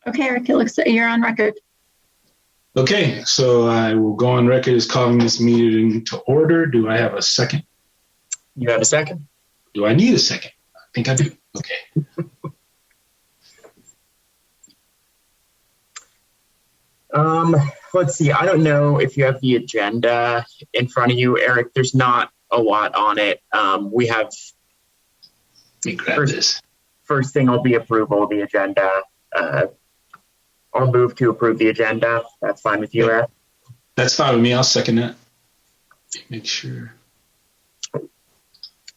Okay, Eric, it looks like you're on record. Okay, so I will go on record as calling this meeting to order. Do I have a second? You have a second? Do I need a second? I think I do. Okay. Let's see. I don't know if you have the agenda in front of you, Eric. There's not a lot on it. We have. Let me grab this. First thing will be approval of the agenda. I'll move to approve the agenda. That's fine with you, Eric? That's fine with me. I'll second that. Make sure.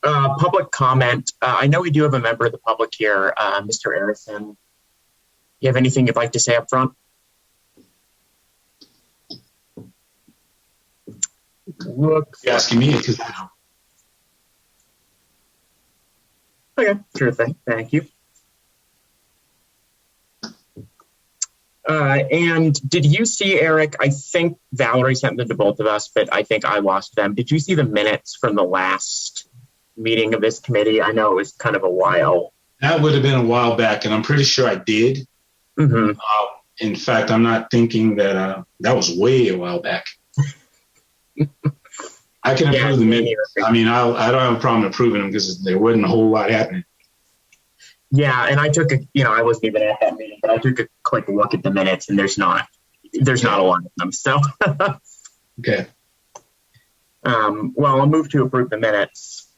Public comment. I know we do have a member of the public here, Mr. Harrison. You have anything you'd like to say up front? You're asking me because. Okay, sure thing. Thank you. And did you see, Eric, I think Valerie sent them to both of us, but I think I lost them. Did you see the minutes from the last meeting of this committee? I know it was kind of a while. That would have been a while back, and I'm pretty sure I did. Mm-hmm. In fact, I'm not thinking that that was way a while back. I can approve the minutes. I mean, I don't have a problem approving them because there wasn't a whole lot happening. Yeah, and I took I wasn't even at that meeting, but I took a quick look at the minutes, and there's not a lot of them. So, okay. Well, I'll move to approve the minutes.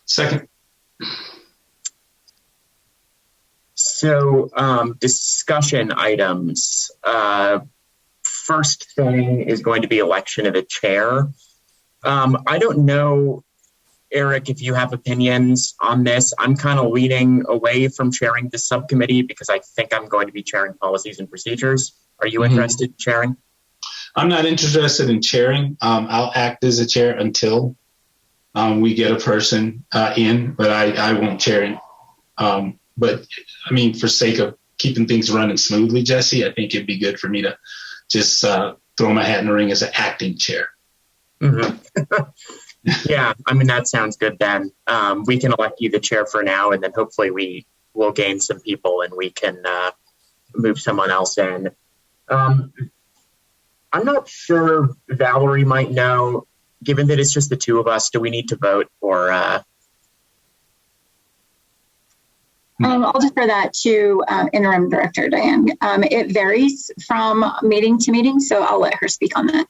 Second. So, discussion items. First thing is going to be election of a chair. I don't know, Eric, if you have opinions on this. I'm kind of leaning away from chairing the subcommittee because I think I'm going to be chairing policies and procedures. Are you interested in chairing? I'm not interested in chairing. I'll act as a chair until we get a person in, but I won't chair it. But I mean, for sake of keeping things running smoothly, Jesse, I think it'd be good for me to just throw my hat in the ring as an acting chair. Mm-hmm. Yeah, I mean, that sounds good then. We can elect you the chair for now, and then hopefully we will gain some people and we can move someone else in. I'm not sure Valerie might know, given that it's just the two of us, do we need to vote or... I'll defer that to Interim Director Diane. It varies from meeting to meeting, so I'll let her speak on that.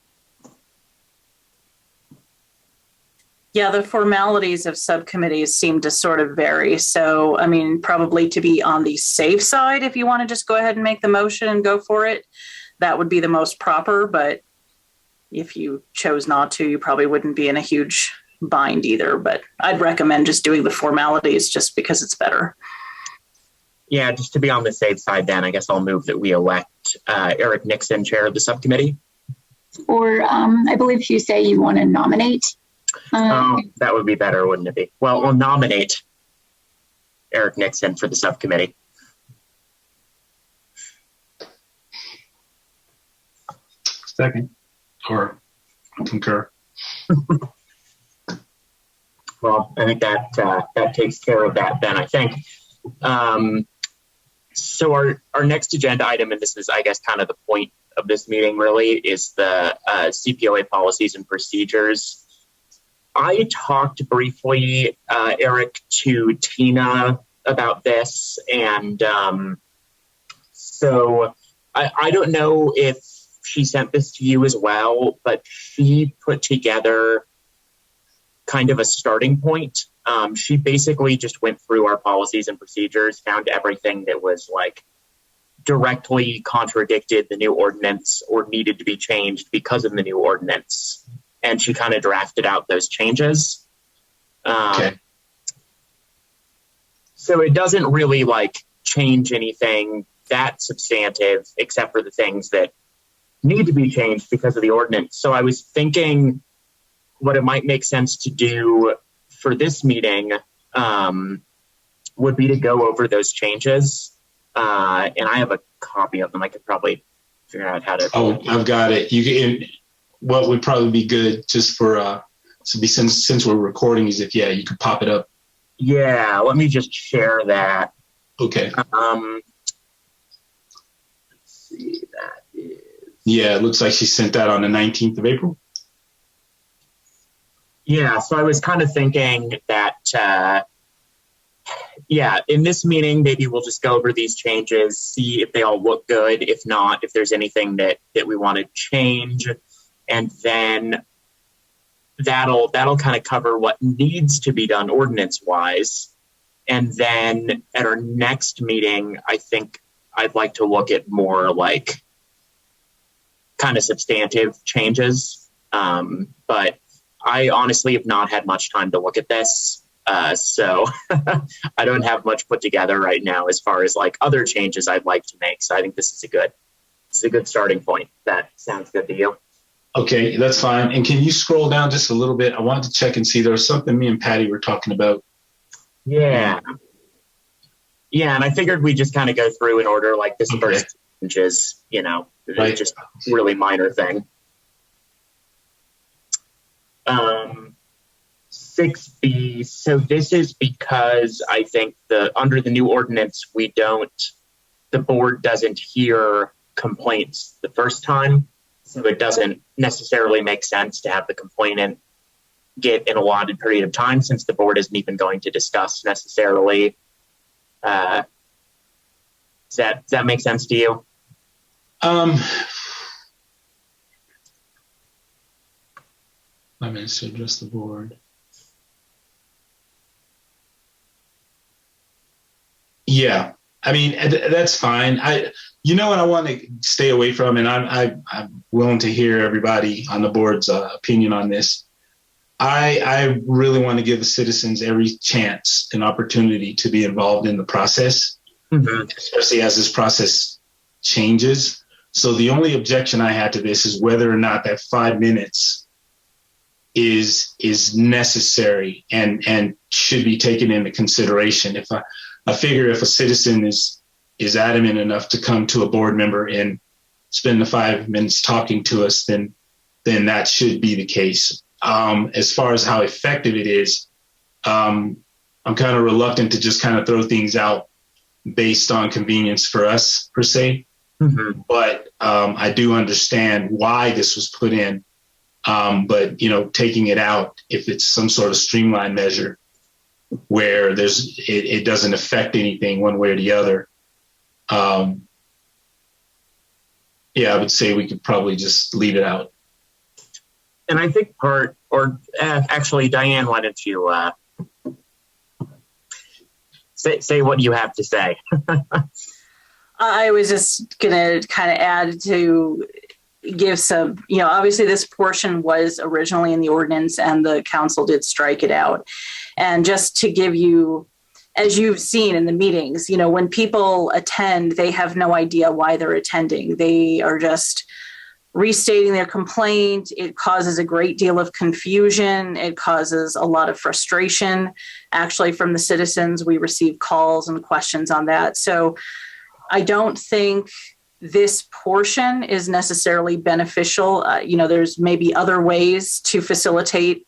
Yeah, the formalities of subcommittees seem to sort of vary. So, I mean, probably to be on the safe side, if you want to just go ahead and make the motion and go for it, that would be the most proper. But if you chose not to, you probably wouldn't be in a huge bind either. But I'd recommend just doing the formalities just because it's better. Yeah, just to be on the safe side then, I guess I'll move that we elect Eric Nixon, chair of the subcommittee. Or I believe you say you want to nominate. That would be better, wouldn't it be? Well, we'll nominate Eric Nixon for the subcommittee. Second. Or concur. Well, I think that takes care of that then, I think. So our next agenda item, and this is, I guess, kind of the point of this meeting really, is the Cpoa policies and procedures. I talked briefly, Eric, to Tina about this, and so I don't know if she sent this to you as well, but she put together kind of a starting point. She basically just went through our policies and procedures, found everything that was like directly contradicted the new ordinance or needed to be changed because of the new ordinance. And she kind of drafted out those changes. Okay. So it doesn't really like change anything that substantive, except for the things that need to be changed because of the ordinance. So I was thinking what it might make sense to do for this meeting would be to go over those changes. And I have a copy of them. I could probably figure out how to. Oh, I've got it. You can. What would probably be good just for since we're recording is if you could pop it up Yeah, let me just share that. Okay. Let's see, that is. Yeah, it looks like she sent that on the 19th of April. Yeah, so I was kind of thinking that, in this meeting, maybe we'll just go over these changes, see if they all look good. If not, if there's anything that we want to change, and then that'll kind of cover what needs to be done ordinance-wise. And then at our next meeting, I think I'd like to look at more like kind of substantive changes. But I honestly have not had much time to look at this. So I don't have much put together right now as far as like other changes I'd like to make. So I think this is a good starting point. That sounds good to you. Okay, that's fine. And can you scroll down just a little bit? I wanted to check and see there was something me and Patty were talking about. Yeah. Yeah, and I figured we just kind of go through in order, like this Okay. first changes, Right. just really minor thing. 6B. So this is because I think under the new ordinance, the board doesn't hear complaints the first time. So it doesn't necessarily make sense to have the complainant get an allotted period of time since the board isn't even going to discuss necessarily. Does that make sense to you? I'm going to address the board. Yeah, I mean, that's fine. What I want to stay away from, and I'm willing to hear everybody on the board's opinion on this. I really want to give the citizens every chance and opportunity to be involved in the process, especially as this process changes. So the only objection I had to this is whether or not that 5 minutes is necessary and should be taken into consideration. If I figure if a citizen is adamant enough to come to a board member and spend the 5 minutes talking to us, then that should be the case. As far as how effective it is, I'm kind of reluctant to just kind of throw things out based on convenience for us per se. Mm-hmm. But I do understand why this was put in. But taking it out, if it's some sort of streamlined measure where it doesn't affect anything one way or the other. I would say we could probably just leave it out. And I think actually, Diane, why don't you say what you have to say? I was just going to kind of add to give some, obviously this portion was originally in the ordinance and the council did strike it out. And just to give you, as you've seen in the meetings, when people attend, they have no idea why they're attending. They are just restating their complaint. It causes a great deal of confusion. It causes a lot of frustration, actually, from the citizens. We receive calls and questions on that. So I don't think this portion is necessarily beneficial. There's maybe other ways to facilitate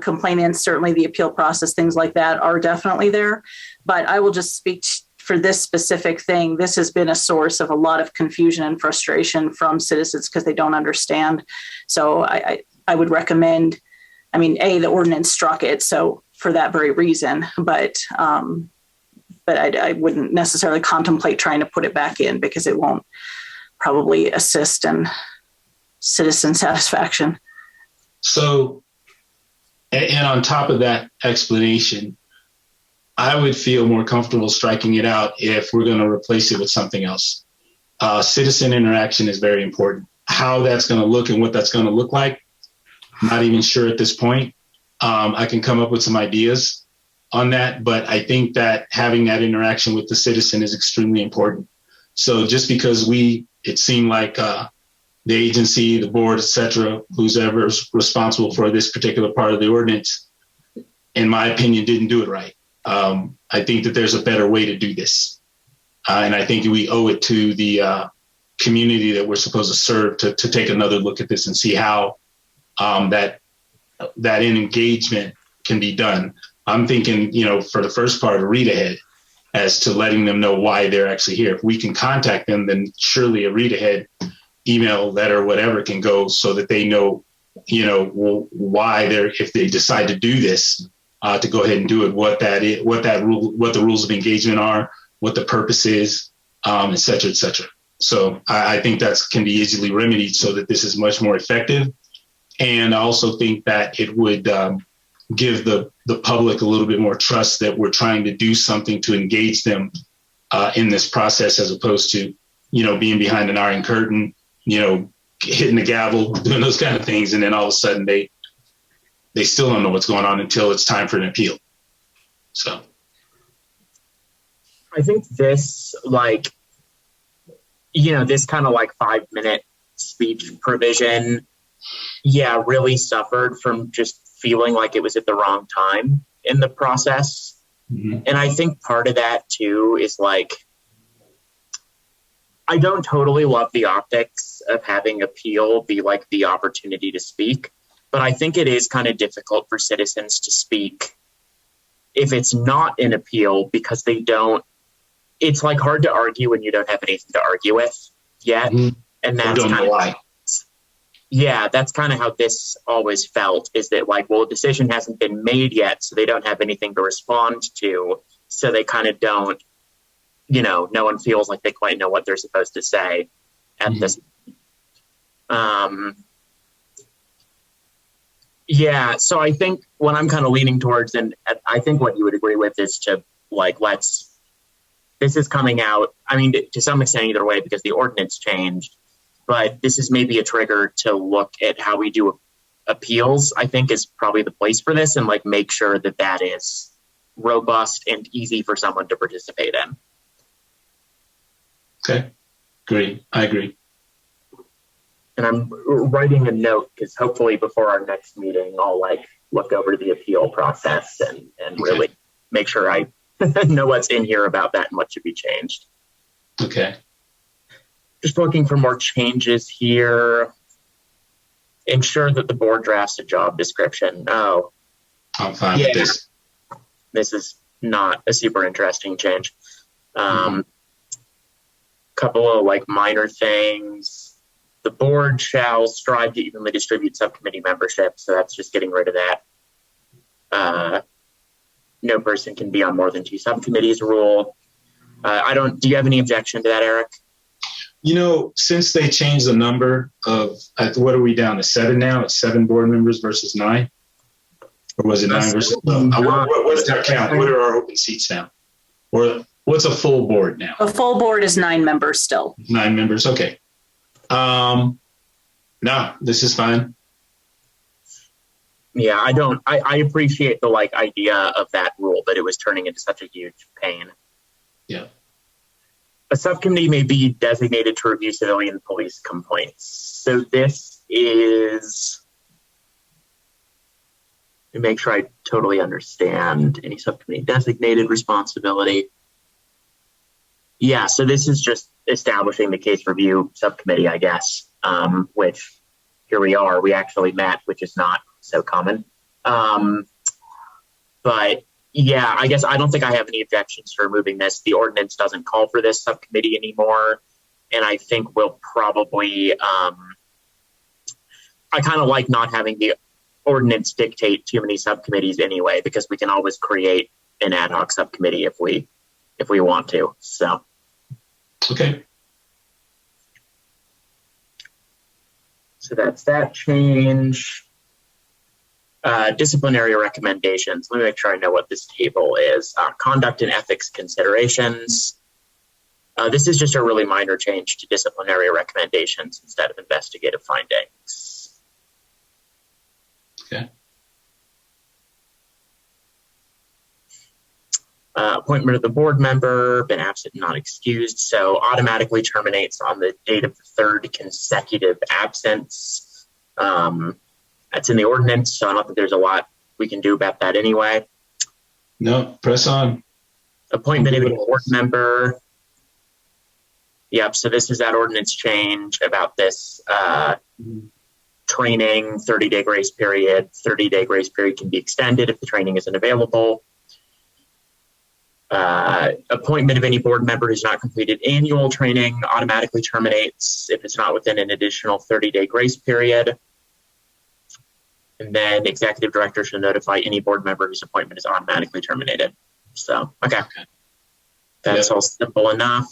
complainants. Certainly the appeal process, things like that are definitely there. But I will just speak for this specific thing. This has been a source of a lot of confusion and frustration from citizens because they don't understand. So I would recommend, the ordinance struck it. So for that very reason, but I wouldn't necessarily contemplate trying to put it back in because it won't probably assist in citizen satisfaction. So, and on top of that explanation, I would feel more comfortable striking it out if we're going to replace it with something else. Citizen interaction is very important. How that's going to look and what that's going to look like, I'm not even sure at this point. I can come up with some ideas on that, but I think that having that interaction with the citizen is extremely important. So just because it seemed like the agency, the board, et cetera, who's ever responsible for this particular part of the ordinance, in my opinion, didn't do it right. I think that there's a better way to do this. And I think we owe it to the community that we're supposed to serve to take another look at this and see how that engagement can be done. I'm thinking, for the first part, a read ahead as to letting them know why they're actually here. If we can contact them, then surely a read ahead email, letter, whatever can go so that they know, why if they decide to do this, to go ahead and do it, what the rules of engagement are, what the purpose is, et cetera, et cetera. So I think that can be easily remedied so that this is much more effective. And I also think that it would give the public a little bit more trust that we're trying to do something to engage them in this process, as opposed to, being behind an iron curtain, hitting the gavel, doing those kind of things. And then all of a sudden they still don't know what's going on until it's time for an appeal. So I think this, this kind of 5-minute speech provision, really suffered from just feeling like it was at the wrong time in the process. Mm-hmm. And I think part of that too is I don't totally love the optics of having appeal be the opportunity to speak, but I think it is kind of difficult for citizens to speak if it's not an appeal, because it's hard to argue when you don't have anything to argue with yet. Mm-hmm. And that's that's kind of how this always felt, is that a decision hasn't been made yet, so they don't have anything to respond to. So they kind of don't, no one feels like they quite know what they're supposed to say at this. So I think what I'm kind of leaning towards, and I think what you would agree with, is to this is coming out, to some extent either way, because the ordinance changed, but this is maybe a trigger to look at how we do appeals. I think is probably the place for this, and make sure that is robust and easy for someone to participate in. Okay, great. I agree. And I'm writing a note because hopefully before our next meeting, I'll look over the appeal process and really make sure I know what's in here about that and what should be changed. Okay. Just looking for more changes here. Ensure that the board drafts a job description. Oh, I'm fine with this. This is not a super interesting change. Couple of minor things. The board shall strive to evenly distribute subcommittee membership. So that's just getting rid of that. No person can be on more than 2 subcommittees rule. Do you have any objection to that, Eric? Since they changed the number of, what are we down to 7 now? It's 7 board members versus 9? Or was it 9 versus? What's our count? What are our open seats now? Or what's a full board now? A full board is 9 members still. 9 members. Okay. No, this is fine. Yeah, I appreciate the idea of that rule, but it was turning into such a huge pain. Yeah. A subcommittee may be designated to review civilian police complaints. So this is, to make sure I totally understand, any subcommittee designated responsibility. Yeah, so this is just establishing the case review subcommittee, I guess, which here we are. We actually met, which is not so common. But yeah, I guess I don't think I have any objections for removing this. The ordinance doesn't call for this subcommittee anymore. And I think we'll probably, I kind of like not having the ordinance dictate too many subcommittees anyway, because we can always create an ad hoc subcommittee if we want to. So. Okay. So that's that change. Disciplinary recommendations. Let me make sure I know what this table is. Conduct and ethics considerations. This is just a really minor change to disciplinary recommendations instead of investigative findings. Okay. Appointment of the board member, been absent and not excused, so automatically terminates on the date of the 3rd consecutive absence. That's in the ordinance, so I don't think there's a lot we can do about that anyway. No, press on. Appointment of a board member. Yep, so this is that ordinance change about this training, 30-day grace period. 30-day grace period can be extended if the training isn't available. Appointment of any board member who's not completed annual training automatically terminates if it's not within an additional 30-day grace period. And then executive director should notify any board member whose appointment is automatically terminated. So, okay. That's all simple enough.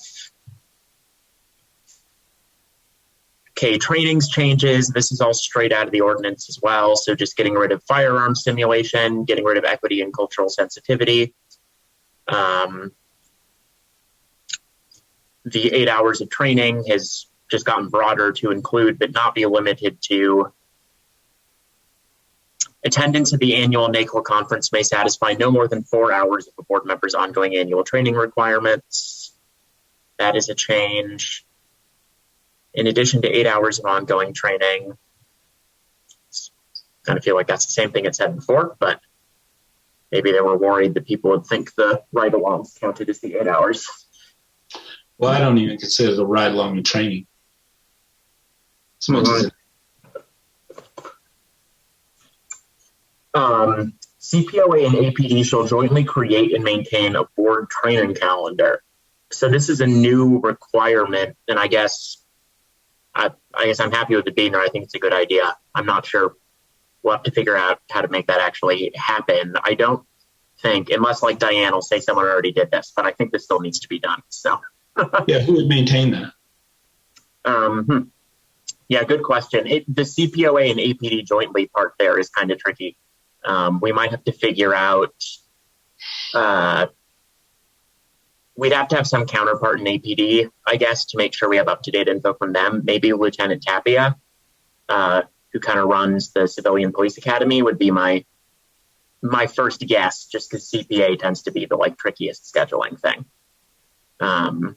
Okay, trainings changes. This is all straight out of the ordinance as well. So just getting rid of firearm simulation, getting rid of equity and cultural sensitivity. The 8 hours of training has just gotten broader to include, but not be limited to, attendance at the annual NACLA conference may satisfy no more than 4 hours of a board member's ongoing annual training requirements. That is a change. In addition to 8 hours of ongoing training, kind of feel like that's the same thing it said before, but maybe they were worried that people would think the ride-alongs counted as the 8 hours. Well, I don't even consider the ride-along in training. As much as CPOA and APD shall jointly create and maintain a board training calendar. So this is a new requirement, and I guess I'm happy with it being there. I think it's a good idea. I'm not sure. We'll have to figure out how to make that actually happen. I don't think, unless like Diane will say someone already did this, but I think this still needs to be done. So yeah, who would maintain that? Yeah, good question. The CPOA and APD jointly part there is kind of tricky. We might have to figure out, we'd have to have some counterpart in APD, I guess, to make sure we have up-to-date info from them. Maybe Lieutenant Cpoa, who kind of runs the Civilian Police Academy, would be my first guess, just because CPA tends to be the like trickiest scheduling thing. But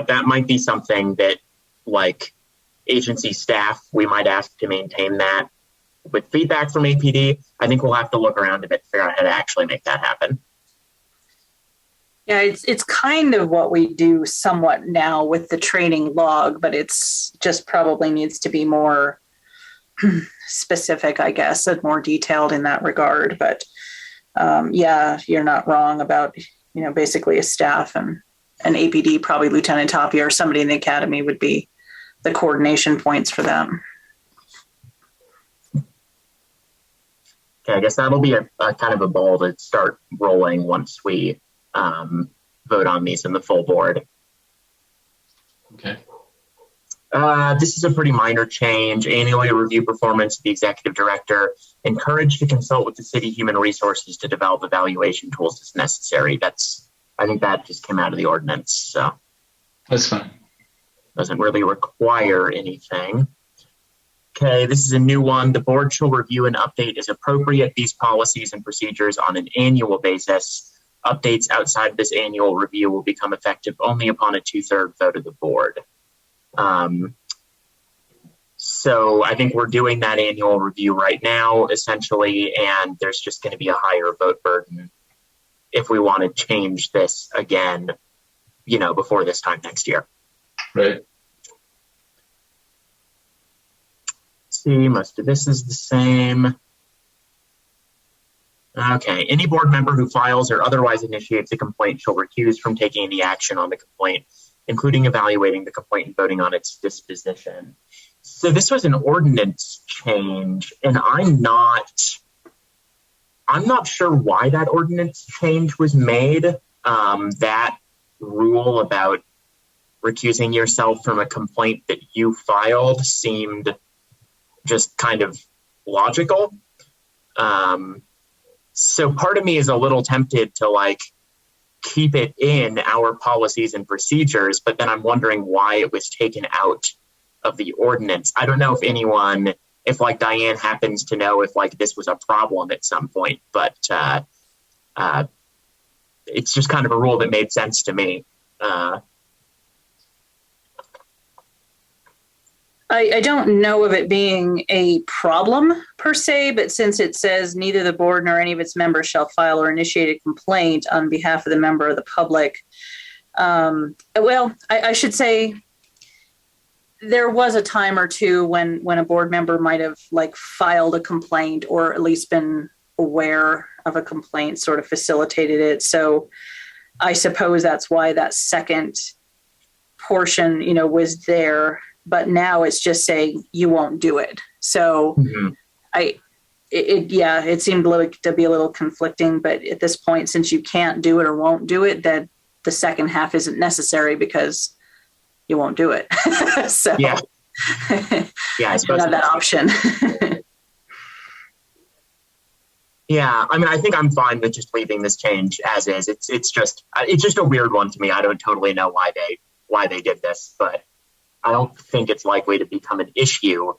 that might be something that like agency staff, we might ask to maintain that with feedback from APD. I think we'll have to look around a bit to figure out how to actually make that happen. Yeah, it's kind of what we do somewhat now with the training log, but it's just probably needs to be more specific, I guess, and more detailed in that regard. But yeah, you're not wrong about, basically a staff and an APD, probably Lieutenant Tapia or somebody in the academy would be the coordination points for them. Okay, I guess that'll be a kind of a ball to start rolling once we vote on these in the full board. Okay. This is a pretty minor change. Annually review performance of the executive director. Encouraged to consult with the city human resources to develop evaluation tools as necessary. I think that just came out of the ordinance, so that's fine. Doesn't really require anything. Okay, this is a new one. The board shall review and update as appropriate these policies and procedures on an annual basis. Updates outside this annual review will become effective only upon a 2/3 vote of the board. So I think we're doing that annual review right now, essentially, and there's just going to be a higher vote burden if we want to change this again, before this time next year. Right. See, most of this is the same. Okay, any board member who files or otherwise initiates a complaint shall recuse from taking any action on the complaint, including evaluating the complaint and voting on its disposition. So this was an ordinance change, and I'm not sure why that ordinance change was made. That rule about recusing yourself from a complaint that you filed seemed just kind of logical. So part of me is a little tempted to keep it in our policies and procedures, but then I'm wondering why it was taken out of the ordinance. I don't know if Diane happens to know if this was a problem at some point, but it's just kind of a rule that made sense to me. I don't know of it being a problem per se, but since it says neither the board nor any of its members shall file or initiate a complaint on behalf of the member of the public. I should say there was a time or two when a board member might have like filed a complaint or at least been aware of a complaint, sort of facilitated it. So I suppose that's why that second portion, was there. But now it's just saying you won't do it. So it seemed to be a little conflicting. But at this point, since you can't do it or won't do it, that the second half isn't necessary because you won't do it. So yeah, I suppose you have that option. Yeah, I mean, I think I'm fine with just leaving this change as is. It's just a weird one to me. I don't totally know why they did this, but I don't think it's likely to become an issue.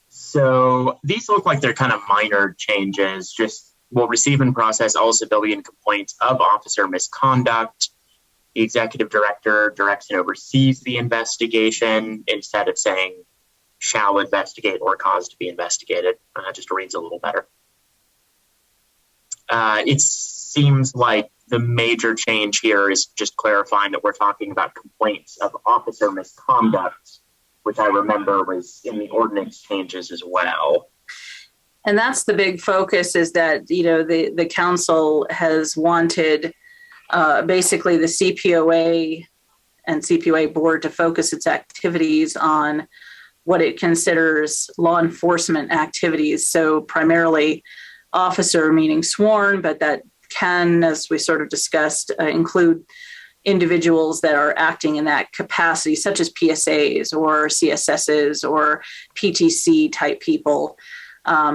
So these look like they're kind of minor changes. Just will receive and process all civilian complaints of officer misconduct. The executive director directs and oversees the investigation instead of saying shall investigate or cause to be investigated. Just reads a little better. It seems like the major change here is just clarifying that we're talking about complaints of officer misconduct, which I remember was in the ordinance changes as well. And that's the big focus, is that, the council has wanted basically the CPOA and CPOA board to focus its activities on what it considers law enforcement activities. So primarily officer, meaning sworn, but that can, as we sort of discussed, include individuals that are acting in that capacity, such as PSAs or CSSs or PTC type people.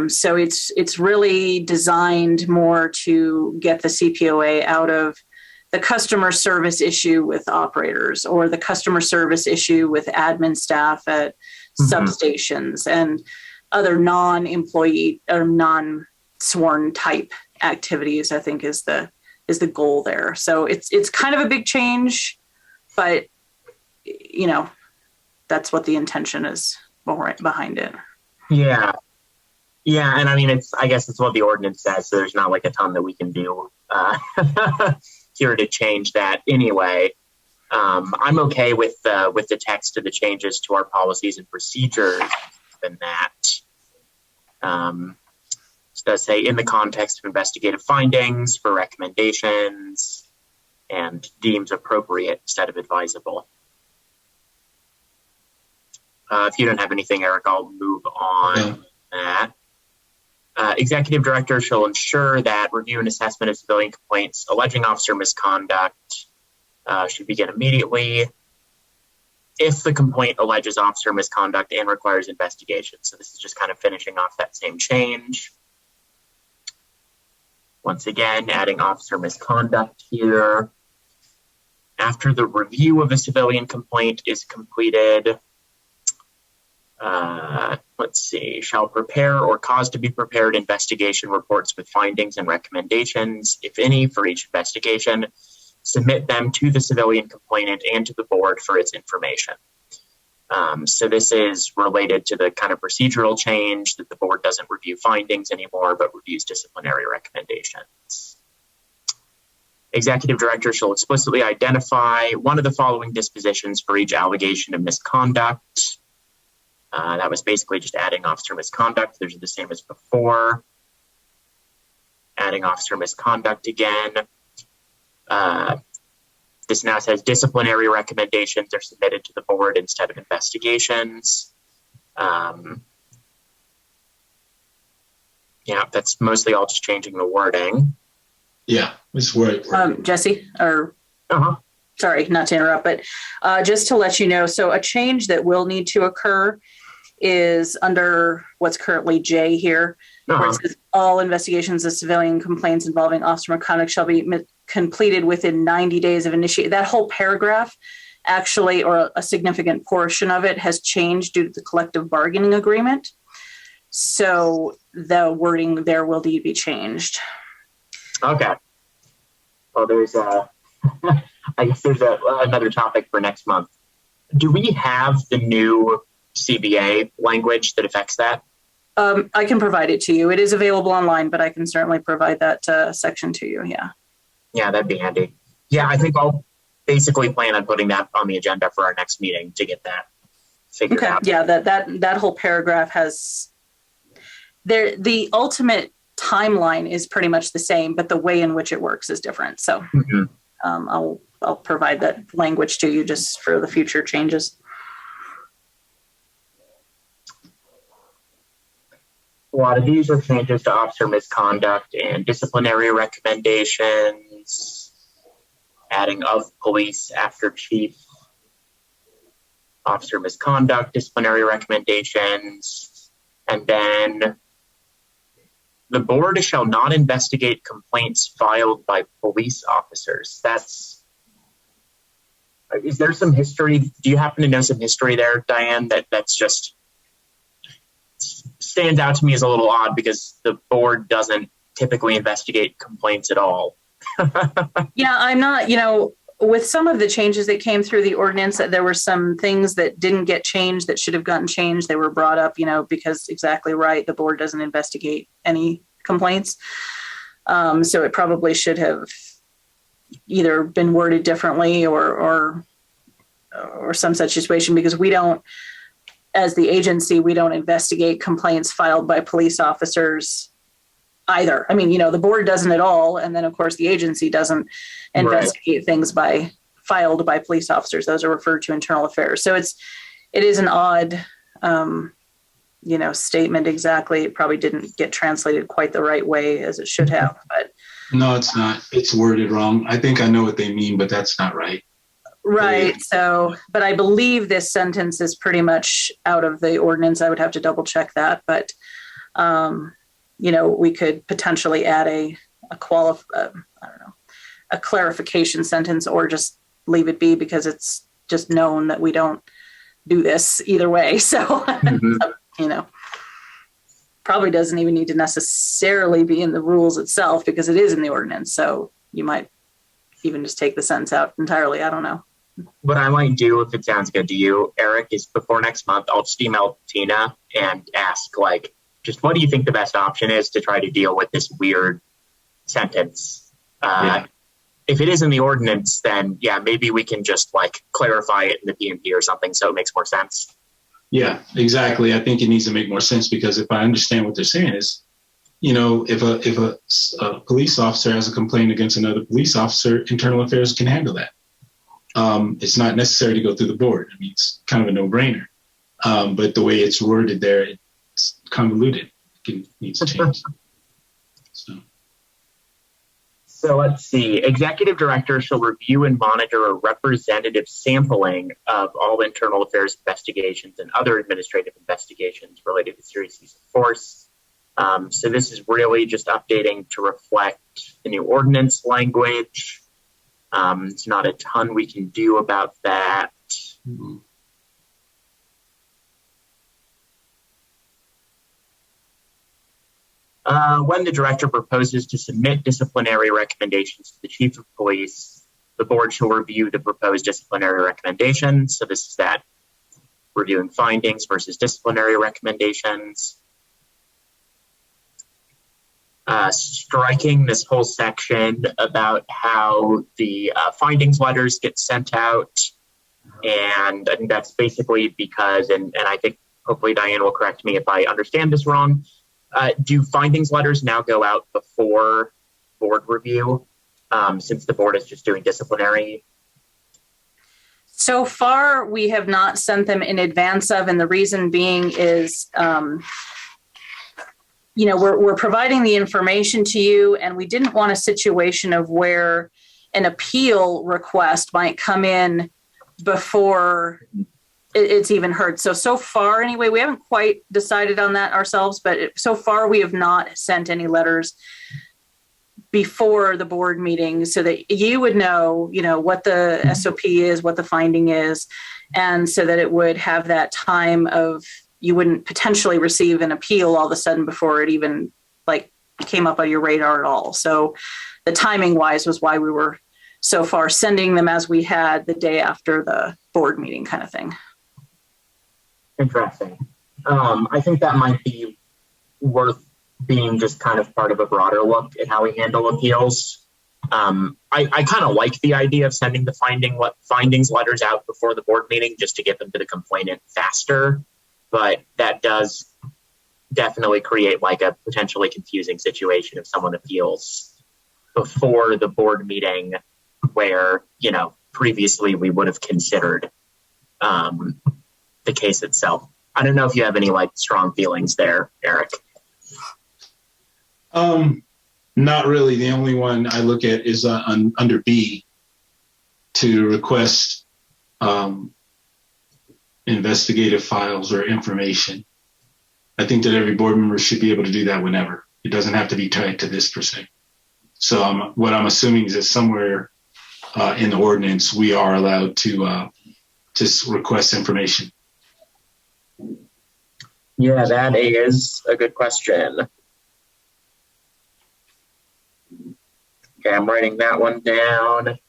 So it's really designed more to get the CPOA out of the customer service issue with operators or the customer service issue with admin staff at substations and other non-employee or non-sworn type activities, I think is the goal there. So it's kind of a big change, but that's what the intention is behind it. Yeah. Yeah, and I mean, I guess it's what the ordinance says, so there's not like a ton that we can do here to change that anyway. I'm okay with the text of the changes to our policies and procedures than that. It does say in the context of investigative findings for recommendations and deems appropriate instead of advisable. If you don't have anything, Eric, I'll move on that. Executive director shall ensure that review and assessment of civilian complaints alleging officer misconduct should begin immediately if the complaint alleges officer misconduct and requires investigation. So this is just kind of finishing off that same change. Once again, adding officer misconduct here. After the review of a civilian complaint is completed, shall prepare or cause to be prepared investigation reports with findings and recommendations, if any, for each investigation. Submit them to the civilian complainant and to the board for its information. So this is related to the kind of procedural change that the board doesn't review findings anymore, but reviews disciplinary recommendations. Executive director shall explicitly identify one of the following dispositions for each allegation of misconduct. That was basically just adding officer misconduct. Those are the same as before. Adding officer misconduct again. This now says disciplinary recommendations are submitted to the board instead of investigations. That's mostly all just changing the wording. Yeah, it's word. Jesse, sorry, not to interrupt, but just to let you know, so a change that will need to occur is under what's currently J here, where it says all investigations of civilian complaints involving officer misconduct shall be completed within 90 days of initiation. That whole paragraph actually, or a significant portion of it, has changed due to the collective bargaining agreement. So the wording there will need to be changed. Okay. Well, there's I guess there's another topic for next month. Do we have the new CBA language that affects that? I can provide it to you. It is available online, but I can certainly provide that section to you. Yeah. Yeah, that'd be handy. Yeah, I think I'll basically plan on putting that on the agenda for our next meeting to get that figured out. Yeah, that whole paragraph has the ultimate timeline is pretty much the same, but the way in which it works is different. So I'll provide that language to you just for the future changes. A lot of these are changes to officer misconduct and disciplinary recommendations, adding of police after chief, officer misconduct, disciplinary recommendations, and then the board shall not investigate complaints filed by police officers. Is there some history? Do you happen to know some history there, Diane, that's just stands out to me as a little odd because the board doesn't typically investigate complaints at all? Yeah, I'm not, with some of the changes that came through the ordinance, there were some things that didn't get changed that should have gotten changed. They were brought up, because exactly right, the board doesn't investigate any complaints. So it probably should have either been worded differently or some such situation, because we don't, as the agency, we don't investigate complaints filed by police officers either. I mean, the board doesn't at all. And then of course the agency doesn't investigate things filed by police officers. Those are referred to internal affairs. So it is an odd, statement exactly. It probably didn't get translated quite the right way as it should have, but. No, it's not. It's worded wrong. I think I know what they mean, but that's not right. Right. So, but I believe this sentence is pretty much out of the ordinance. I would have to double check that, but, we could potentially add a clarification sentence, or just leave it be because it's just known that we don't do this either way. So, probably doesn't even need to necessarily be in the rules itself because it is in the ordinance. So you might even just take the sentence out entirely. I don't know. What I might do, if it sounds good to you, Eric, is before next month, I'll just email Tina and ask, just what do you think the best option is to try to deal with this weird sentence? If it is in the ordinance, then maybe we can just clarify it in the PMP or something so it makes more sense. Yeah, exactly. I think it needs to make more sense because if I understand what they're saying is, if a police officer has a complaint against another police officer, internal affairs can handle that. It's not necessary to go through the board. I mean, it's kind of a no-brainer. But the way it's worded there, it's convoluted. It needs to change. So let's see. Executive director shall review and monitor a representative sampling of all internal affairs investigations and other administrative investigations related to serious use of force. So this is really just updating to reflect the new ordinance language. It's not a ton we can do about that. Mm-hmm. When the director proposes to submit disciplinary recommendations to the chief of police, the board shall review the proposed disciplinary recommendations. So this is that reviewing findings versus disciplinary recommendations. Striking this whole section about how the findings letters get sent out. And I think that's basically because, and I think hopefully Diane will correct me if I understand this wrong, do findings letters now go out before board review, since the board is just doing disciplinary? So far, we have not sent them in advance of, and the reason being is, we're providing the information to you, and we didn't want a situation of where an appeal request might come in before it's even heard. So far, anyway, we haven't quite decided on that ourselves, but so far we have not sent any letters before the board meeting so that you would know, what the SOP is, what the finding is, and so that it would have that time of, you wouldn't potentially receive an appeal all of a sudden before it even came up on your radar at all. So the timing wise was why we were so far sending them as we had the day after the board meeting kind of thing. Interesting. I think that might be worth being just kind of part of a broader look at how we handle appeals. I kind of like the idea of sending the findings letters out before the board meeting just to get them to the complainant faster, but that does definitely create like a potentially confusing situation if someone appeals before the board meeting where, you know, previously we would have considered the case itself. I don't know if you have any like strong feelings there, Eric. Not really. The only one I look at is under B, to request investigative files or information. I think that every board member should be able to do that whenever. It doesn't have to be tied to this per se. So what I'm assuming is that somewhere in the ordinance we are allowed to request information. Yeah, that is a good question. Okay, I'm writing that one down.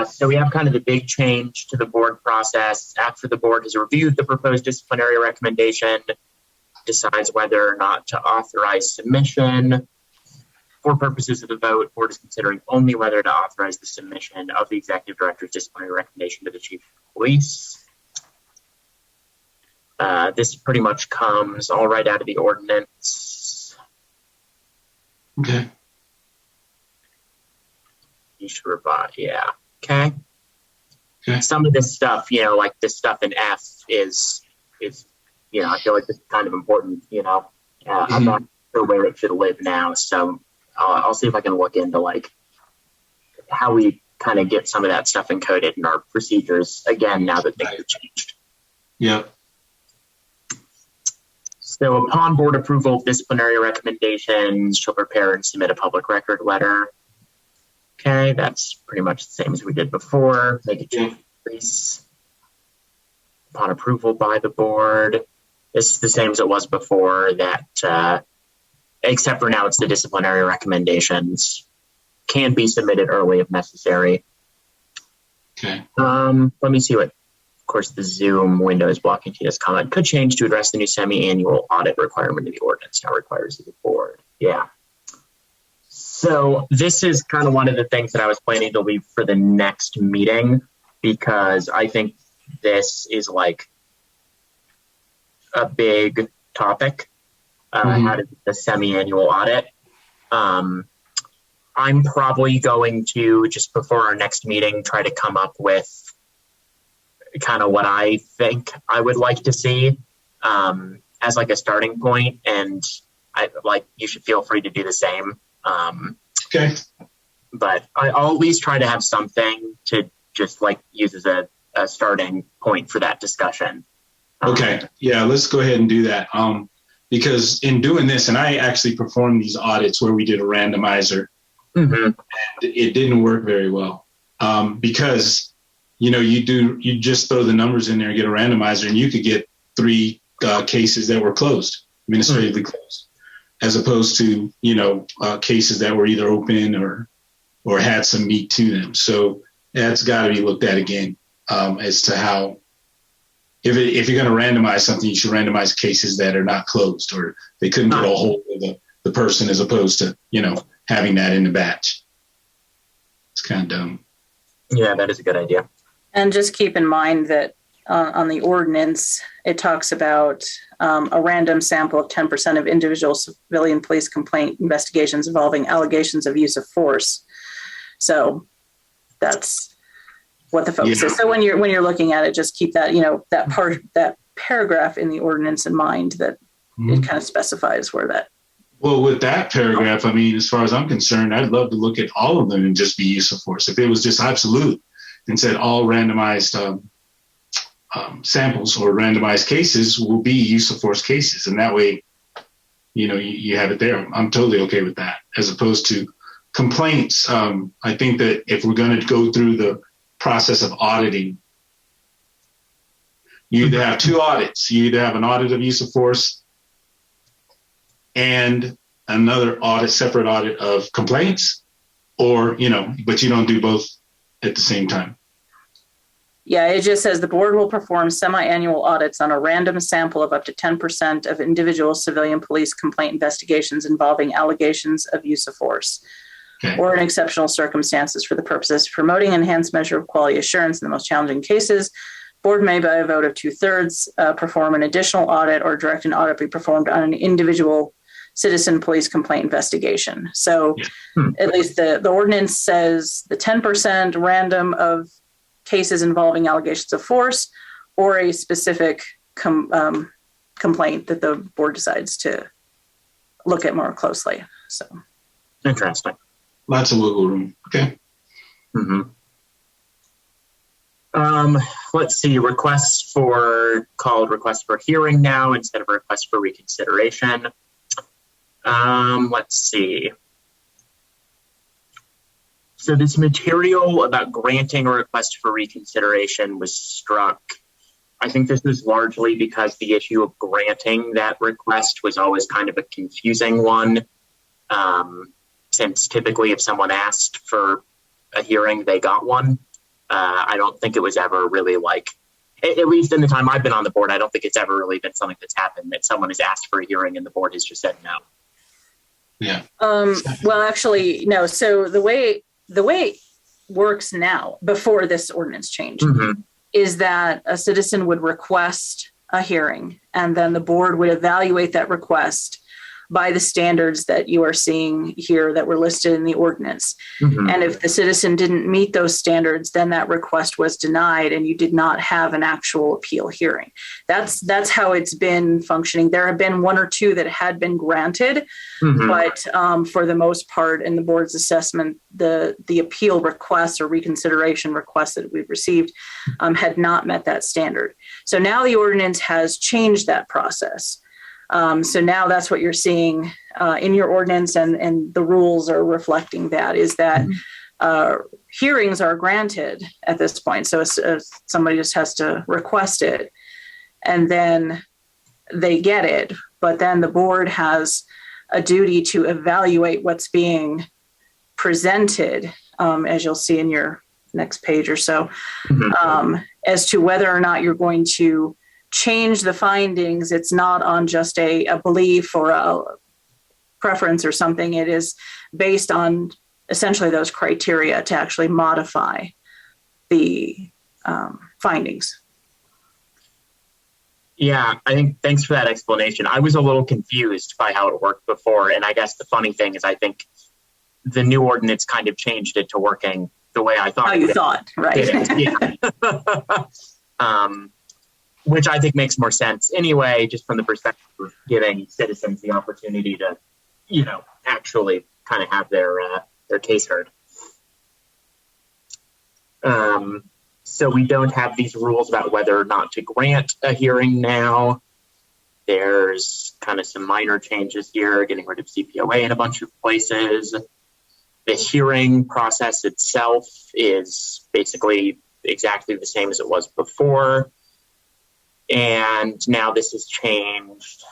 So we have kind of the big change to the board process. After the board has reviewed the proposed disciplinary recommendation, decides whether or not to authorize submission. For purposes of the vote, board is considering only whether to authorize the submission of the executive director's disciplinary recommendation to the chief of police. This pretty much comes all right out of the ordinance. Okay. You should revise, yeah. Okay. Okay. Some of this stuff, you know, like this stuff in F is, you know, I feel like this is kind of important, you know. I'm not sure where it should live now, so I'll see if I can look into like how we kind of get some of that stuff encoded in our procedures again now that things have changed. Yep. So upon board approval of disciplinary recommendations, she'll prepare and submit a public record letter. Okay, that's pretty much the same as we did before. Make a change, please. Upon approval by the board, this is the same as it was before, that except for now it's the disciplinary recommendations can be submitted early if necessary. Okay. Let me see what, of course, the Zoom window is blocking Tina's comment. Could change to address the new semi-annual audit requirement of the ordinance now requires the board. Yeah. So this is kind of one of the things that I was planning to leave for the next meeting, because I think this is like a big topic, how to do the semi-annual audit. I'm probably going to, just before our next meeting, try to come up with kind of what I think I would like to see as like a starting point, and you should feel free to do the same. Okay. But I'll at least try to have something to just like use as a starting point for that discussion. Okay. Yeah, let's go ahead and do that. Because in doing this, and I actually performed these audits where we did a randomizer, and it didn't work very well. Because, you know, you just throw the numbers in there and get a randomizer, and you could get 3 cases that were closed, administratively closed, as opposed to, you know, cases that were either open or had some meat to them. So that's got to be looked at again as to how, if you're going to randomize something, you should randomize cases that are not closed, or they couldn't get a hold of the person, as opposed to, you know, having that in the batch. It's kind of dumb. Yeah, that is a good idea. And just keep in mind that on the ordinance, it talks about a random sample of 10% of individual civilian police complaint investigations involving allegations of use of force. So that's what the focus is. So when you're looking at it, just keep that, you know, that paragraph in the ordinance in mind, that it kind of specifies where that. Well, with that paragraph, I mean, as far as I'm concerned, I'd love to look at all of them and just be use of force. If it was just absolute and said all randomized samples or randomized cases will be use of force cases, and that way, you know, you have it there. I'm totally okay with that, as opposed to complaints. I think that if we're going to go through the process of auditing, you either have 2 audits. You either have an audit of use of force and another audit, separate audit of complaints, or, you know, but you don't do both at the same time. Yeah, it just says the board will perform semi-annual audits on a random sample of up to 10% of individual civilian police complaint investigations involving allegations of use of force or in exceptional circumstances for the purposes of promoting an enhanced measure of quality assurance in the most challenging cases. Board may, by a vote of 2/3, perform an additional audit or direct an audit be performed on an individual citizen police complaint investigation. So at least the ordinance says the 10% random of cases involving allegations of force or a specific complaint that the board decides to look at more closely. So interesting. Lots of wiggle room. Okay. Mm-hmm. Let's see, requests for hearing now instead of a request for reconsideration. Let's see. So this material about granting a request for reconsideration was struck. I think this was largely because the issue of granting that request was always kind of a confusing one. Since typically if someone asked for a hearing, they got one. I don't think it was ever really like, at least in the time I've been on the board, I don't think it's ever really been something that's happened that someone has asked for a hearing and the board has just said no. Yeah. Well, actually, no. So the way it works now, before this ordinance change, is that a citizen would request a hearing and then the board would evaluate that request by the standards that you are seeing here that were listed in the ordinance. And if the citizen didn't meet those standards, then that request was denied and you did not have an actual appeal hearing. That's how it's been functioning. There have been one or two that had been granted, but for the most part in the board's assessment, the appeal requests or reconsideration requests that we've received had not met that standard. So now the ordinance has changed that process. So now that's what you're seeing in your ordinance, and the rules are reflecting that, is that hearings are granted at this point. So somebody just has to request it and then they get it. But then the board has a duty to evaluate what's being presented, as you'll see in your next page or so, as to whether or not you're going to change the findings. It's not on just a belief or a preference or something. It is based on essentially those criteria to actually modify the findings. Yeah, I think thanks for that explanation. I was a little confused by how it worked before. And I guess the funny thing is I think the new ordinance kind of changed it to working the way I thought. How you thought, right? Yeah. Which I think makes more sense anyway, just from the perspective of giving citizens the opportunity to, actually kind of have their case heard. So we don't have these rules about whether or not to grant a hearing now. There's kind of some minor changes here, getting rid of Cpoa in a bunch of places. The hearing process itself is basically exactly the same as it was before. And now this has changed.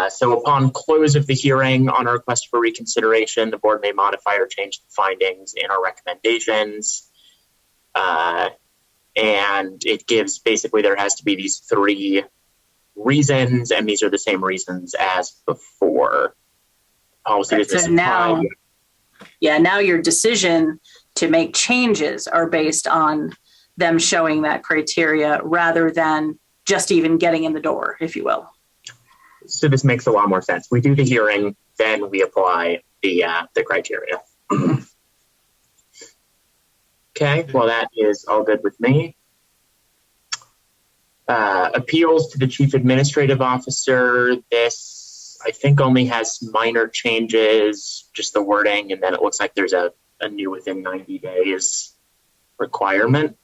So upon close of the hearing on a request for reconsideration, the board may modify or change the findings in our recommendations. And it gives basically there has to be these 3 reasons, and these are the same reasons as before. Policy so now your decision to make changes are based on them showing that criteria rather than just even getting in the door, if you will. So this makes a lot more sense. We do the hearing, then we apply the criteria. Okay, well, that is all good with me. Appeals to the chief administrative officer. This, I think, only has minor changes, just the wording, and then it looks like there's a new within 90 days requirement.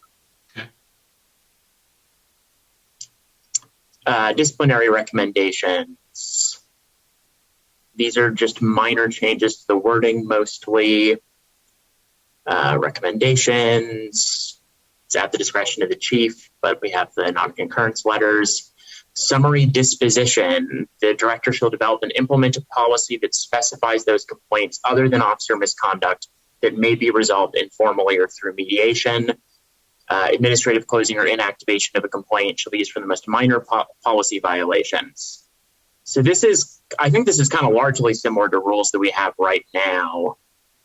Disciplinary recommendations. These are just minor changes to the wording, mostly. Recommendations. It's at the discretion of the chief, but we have the non-concurrence letters. Summary disposition. The director shall develop and implement a policy that specifies those complaints other than officer misconduct that may be resolved informally or through mediation. Administrative closing or inactivation of a complaint shall be used for the most minor policy violations. So I think this is kind of largely similar to rules that we have right now,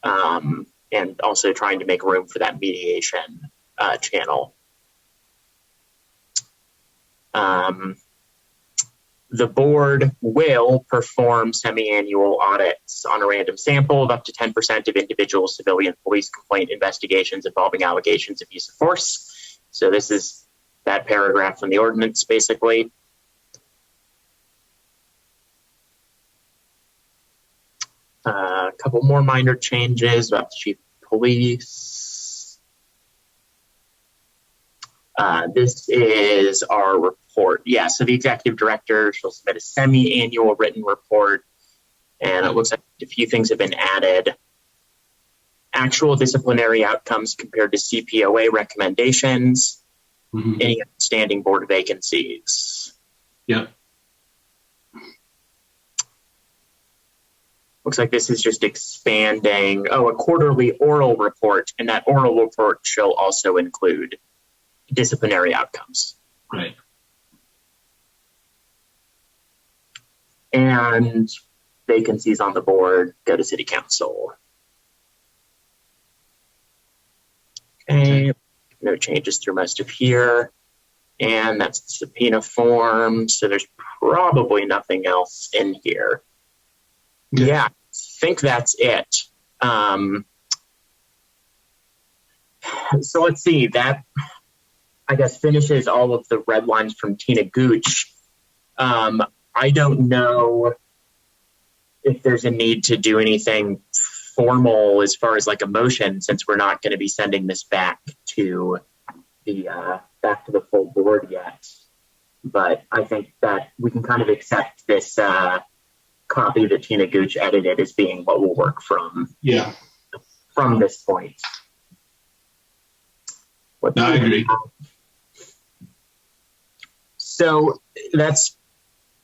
and also trying to make room for that mediation channel. The board will perform semi-annual audits on a random sample of up to 10% of individual civilian police complaint investigations involving allegations of use of force. So this is that paragraph from the ordinance, basically. A couple more minor changes about the chief of police. This is our report. Yeah, so the executive director shall submit a semi-annual written report, and it looks like a few things have been added. Actual disciplinary outcomes compared to Cpoa recommendations, any outstanding board vacancies. Yep. Looks like this is just expanding, a quarterly oral report, and that oral report shall also include disciplinary outcomes. Right. And vacancies on the board go to city council. Okay, no changes through most of here. And that's the subpoena form, so there's probably nothing else in here. Okay. Yeah, I think that's it. So let's see, that I guess finishes all of the red lines from Tina Gooch. I don't know if there's a need to do anything formal as far as like a motion, since we're not going to be sending this back to the full board yet. But I think that we can kind of accept this copy that Tina Gooch edited as being what will work from this point. No, I agree. So that's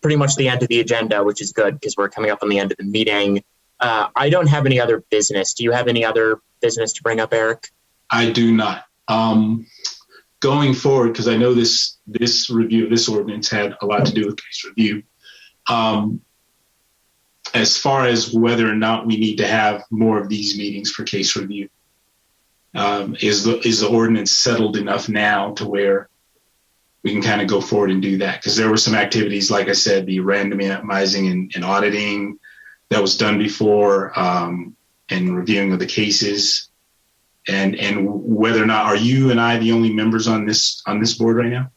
pretty much the end of the agenda, which is good because we're coming up on the end of the meeting. I don't have any other business. Do you have any other business to bring up, Eric? I do not. Going forward, because I know this review of this ordinance had a lot to do with case review. As far as whether or not we need to have more of these meetings for case review, is the ordinance settled enough now to where we can kind of go forward and do that? Because there were some activities, like I said, the randomizing and auditing that was done before, and reviewing of the cases, and whether or not, are you and I the only members on this board right now?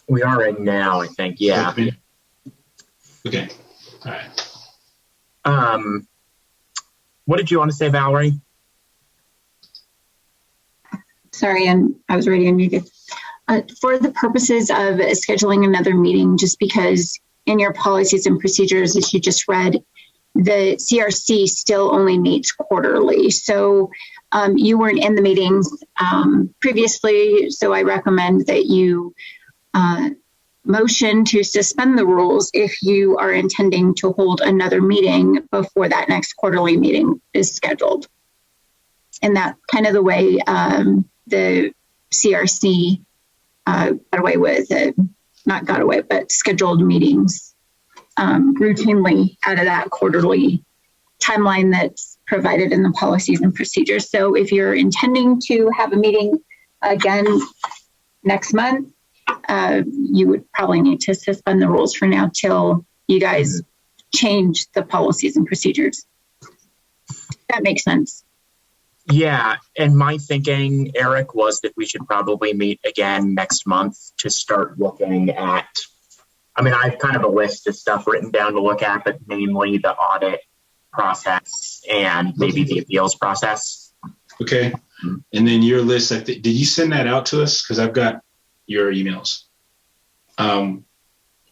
We are right now, I think. Yeah. Okay. All right. What did you want to say, Valerie? Sorry, I was already unmuted. For the purposes of scheduling another meeting, just because in your policies and procedures, as you just read, the CRC still only meets quarterly. So you weren't in the meetings previously, so I recommend that you motion to suspend the rules if you are intending to hold another meeting before that next quarterly meeting is scheduled. And that's kind of the way the CRC scheduled meetings routinely out of that quarterly timeline that's provided in the policies and procedures. So if you're intending to have a meeting again next month, you would probably need to suspend the rules for now till you guys change the policies and procedures. That makes sense. Yeah, and my thinking, Eric, was that we should probably meet again next month to start looking at, I have kind of a list of stuff written down to look at, but mainly the audit process and maybe the appeals process. Okay. And then your list, did you send that out to us? Because I've got your emails.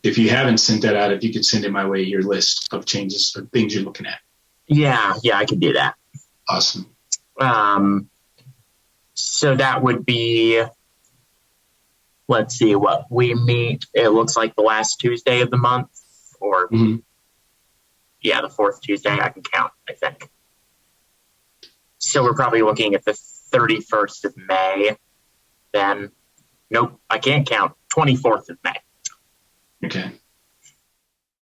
If you haven't sent that out, if you could send it my way, your list of changes or things you're looking at. Yeah, I can do that. Awesome. So that would be, let's see what we meet. It looks like the last Tuesday of the month, or the fourth Tuesday. I can count, I think. So we're probably looking at the 31st of May. then nope, I can't count. 24th of May. Okay.